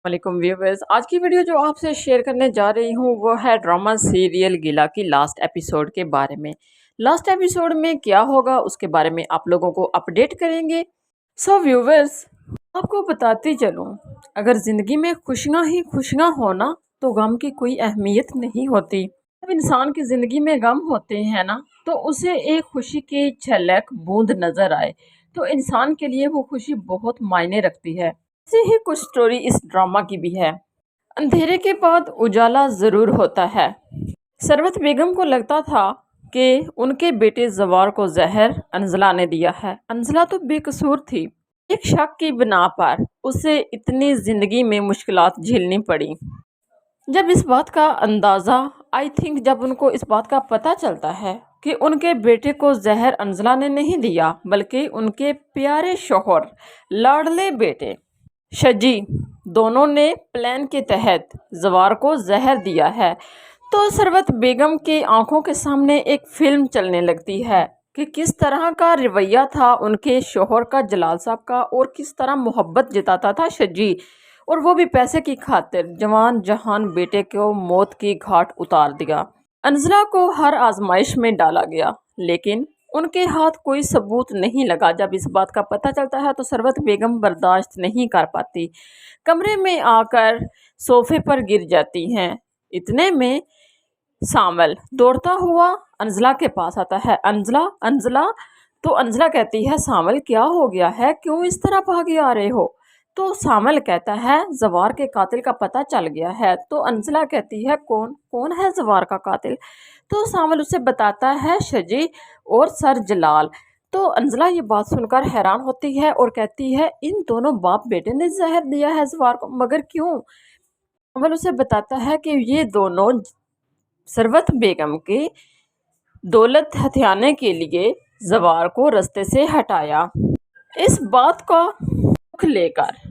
वालेकुम व्यूवर्स। आज की वीडियो जो आपसे शेयर करने जा रही हूँ वो है ड्रामा सीरियल गिला की लास्ट एपिसोड के बारे में। लास्ट एपिसोड में क्या होगा उसके बारे में आप लोगों को अपडेट करेंगे। सो व्यूवर्स, आपको बताती चलूँ, अगर ज़िंदगी में खुशियाँ ही खुशियाँ हो ना तो गम की कोई अहमियत नहीं होती। जब इंसान की ज़िंदगी में गम होते हैं ना तो उसे एक खुशी की झलक बूंद नज़र आए तो इंसान के लिए वो खुशी बहुत मायने रखती है। ऐसी ही कुछ स्टोरी इस ड्रामा की भी है। अंधेरे के बाद उजाला जरूर होता है। सरवत बेगम को लगता था कि उनके बेटे जवार को जहर अंजला ने दिया है। अंजला तो बेकसूर थी। एक शक की बिना पर उसे इतनी जिंदगी में मुश्किलात झेलनी पड़ी। जब इस बात का अंदाज़ा जब उनको इस बात का पता चलता है कि उनके बेटे को जहर अंजला ने नहीं दिया बल्कि उनके प्यारे शोहर लाडले बेटे शजी दोनों ने प्लान के तहत जवार को जहर दिया है तो सरवत बेगम की आंखों के सामने एक फिल्म चलने लगती है कि किस तरह का रवैया था उनके शोहर का, जलाल साहब का, और किस तरह मोहब्बत जताता था शजी, और वो भी पैसे की खातिर जवान जहान बेटे को मौत की घाट उतार दिया। अंजला को हर आजमाइश में डाला गया लेकिन उनके हाथ कोई सबूत नहीं लगा। जब इस बात का पता चलता है तो सरवत बेगम बर्दाश्त नहीं कर पाती, कमरे में आकर सोफे पर गिर जाती हैं। इतने में सामल दौड़ता हुआ अंजला के पास आता है। अंजला अंजला तो अंजला कहती है, सामल क्या हो गया है, क्यों इस तरह भागे आ रहे हो? तो सामल कहता है, जवार के कातिल का पता चल गया है। तो अंजला कहती है, कौन कौन है जवार का कातिल? तो सामल उसे बताता है, शजी और सर जलाल। तो अंजला ये बात सुनकर हैरान होती है और कहती है, इन दोनों बाप बेटे ने जहर दिया है जवार को, मगर क्यों? सामल उसे बताता है कि ये दोनों सरवत बेगम की दौलत हथियाने के लिए जवार को रास्ते से हटाया। इस बात का दुख लेकर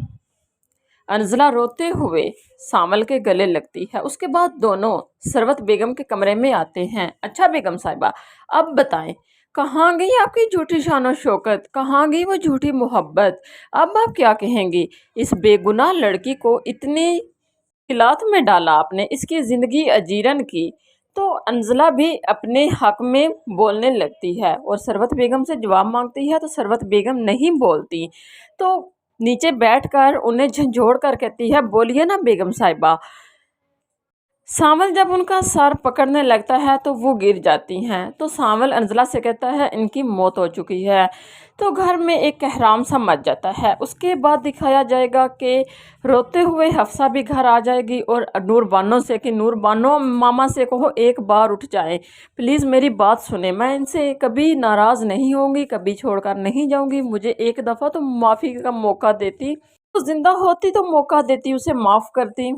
अंजला रोते हुए सामल के गले लगती है। उसके बाद दोनों सरवत बेगम के कमरे में आते हैं। अच्छा बेगम साहिबा, अब बताएं, कहाँ गई आपकी झूठी शान शौकत, कहाँ गई वो झूठी मोहब्बत? अब आप क्या कहेंगी? इस बेगुनाह लड़की को इतनी मुश्किलात में डाला आपने, इसकी ज़िंदगी अजीरन की। तो अंजला भी अपने हक में बोलने लगती है और सरवत बेगम से जवाब मांगती है तो सरवत बेगम नहीं बोलती। तो नीचे बैठकर उन्हें झंझोड़ कर कहती है, बोलिए ना बेगम साहिबा। सावल जब उनका सर पकड़ने लगता है तो वो गिर जाती हैं। तो सावल अंजला से कहता है, इनकी मौत हो चुकी है। तो घर में एक कहराम सा मच जाता है। उसके बाद दिखाया जाएगा कि रोते हुए हफ्सा भी घर आ जाएगी और नूर बानो से कि नूर बानो मामा से कहो एक बार उठ जाए, प्लीज़ मेरी बात सुने, मैं इनसे कभी नाराज़ नहीं होंगी, कभी छोड़कर नहीं जाऊंगी, मुझे एक दफ़ा तो माफ़ी का मौका देती, तो जिंदा होती तो मौका देती, उसे माफ़ करती।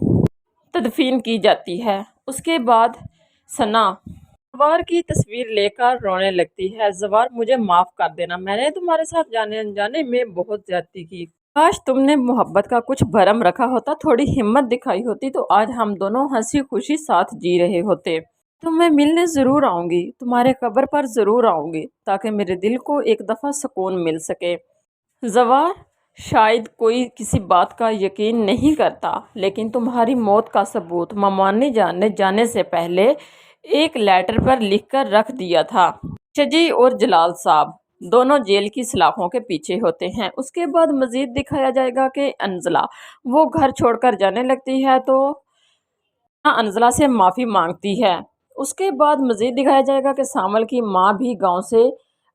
तदफीन की जाती है। उसके बाद सना जवार की तस्वीर लेकर रोने लगती है। जवार, मुझे माफ़ कर देना, मैंने तुम्हारे साथ जाने अनजाने में बहुत ज्यादती की। काश तुमने मोहब्बत का कुछ भरम रखा होता, थोड़ी हिम्मत दिखाई होती तो आज हम दोनों हंसी खुशी साथ जी रहे होते। तो मैं मिलने ज़रूर आऊँगी, तुम्हारे कब्र पर ज़रूर आऊँगी ताकि मेरे दिल को एक दफ़ा सुकून मिल सके। जवार, शायद कोई किसी बात का यकीन नहीं करता लेकिन तुम्हारी मौत का सबूत ममानी जानने जाने से पहले एक लेटर पर लिखकर रख दिया था। शजी और जलाल साहब दोनों जेल की सलाखों के पीछे होते हैं। उसके बाद मजीद दिखाया जाएगा कि अंजला वो घर छोड़कर जाने लगती है तो अंजला से माफ़ी मांगती है। उसके बाद मजीद दिखाया जाएगा कि सामल की माँ भी गांव से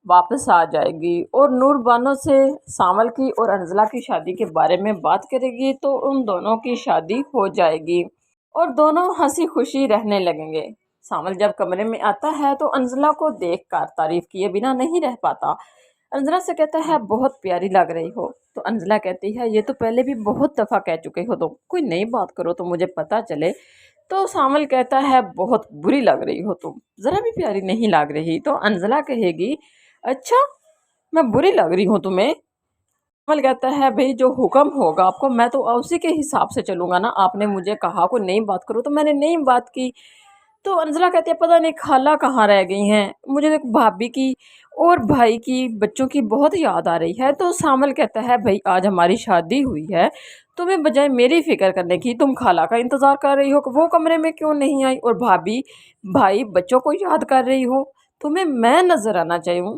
वापस आ जाएगी और नूर बानो से सामल की और अंजला की शादी के बारे में बात करेगी तो उन दोनों की शादी हो जाएगी और दोनों हंसी खुशी रहने लगेंगे। सामल जब कमरे में आता है तो अंजला को देखकर तारीफ किए बिना नहीं रह पाता। अंजला से कहता है, बहुत प्यारी लग रही हो। तो अंजला कहती है, ये तो पहले भी बहुत दफ़ा कह चुके हो, तुम कोई नई बात करो तो मुझे पता चले। तो सामल कहता है, बहुत बुरी लग रही हो तुम, ज़रा भी प्यारी नहीं लग रही। तो अंजला कहेगी, अच्छा मैं बुरी लग रही हूँ तुम्हें? सामल कहता है, भाई जो हुक्म होगा आपको मैं तो उसी के हिसाब से चलूँगा ना, आपने मुझे कहा कोई नई बात करो तो मैंने नई बात की। तो अंजला कहती है पता नहीं खाला कहाँ रह गई हैं, मुझे तो भाभी की और भाई की बच्चों की बहुत याद आ रही है। तो सामल कहता है भाई आज हमारी शादी हुई है, तुम्हें बजाय मेरी फिक्र करने की तुम खाला का इंतज़ार कर रही हो कि वो कमरे में क्यों नहीं आई, और भाभी भाई बच्चों को याद कर रही हो, तुम्हें मैं नज़र आना चाहिए।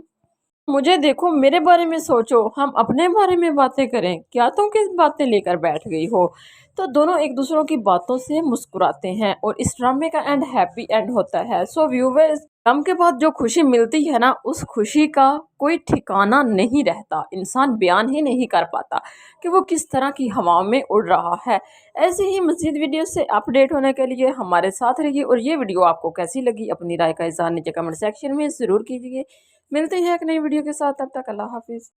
मुझे देखो, मेरे बारे में सोचो, हम अपने बारे में बातें करें, क्या तुम किस बातें लेकर बैठ गई हो। तो दोनों एक दूसरों की बातों से मुस्कुराते हैं और इस ड्रामे का एंड हैप्पी एंड होता है। सो व्यूवर्स, गम के बाद जो खुशी मिलती है ना, उस खुशी का कोई ठिकाना नहीं रहता, इंसान बयान ही नहीं कर पाता कि वो किस तरह की हवाओं में उड़ रहा है। ऐसे ही मज़ीद वीडियो से अपडेट होने के लिए हमारे साथ रहिए, और ये वीडियो आपको कैसी लगी अपनी राय का इज़हार नीचे कमेंट सेक्शन में ज़रूर कीजिए। मिलते हैं एक नई वीडियो के साथ, तब तक अल्लाह हाफिज़।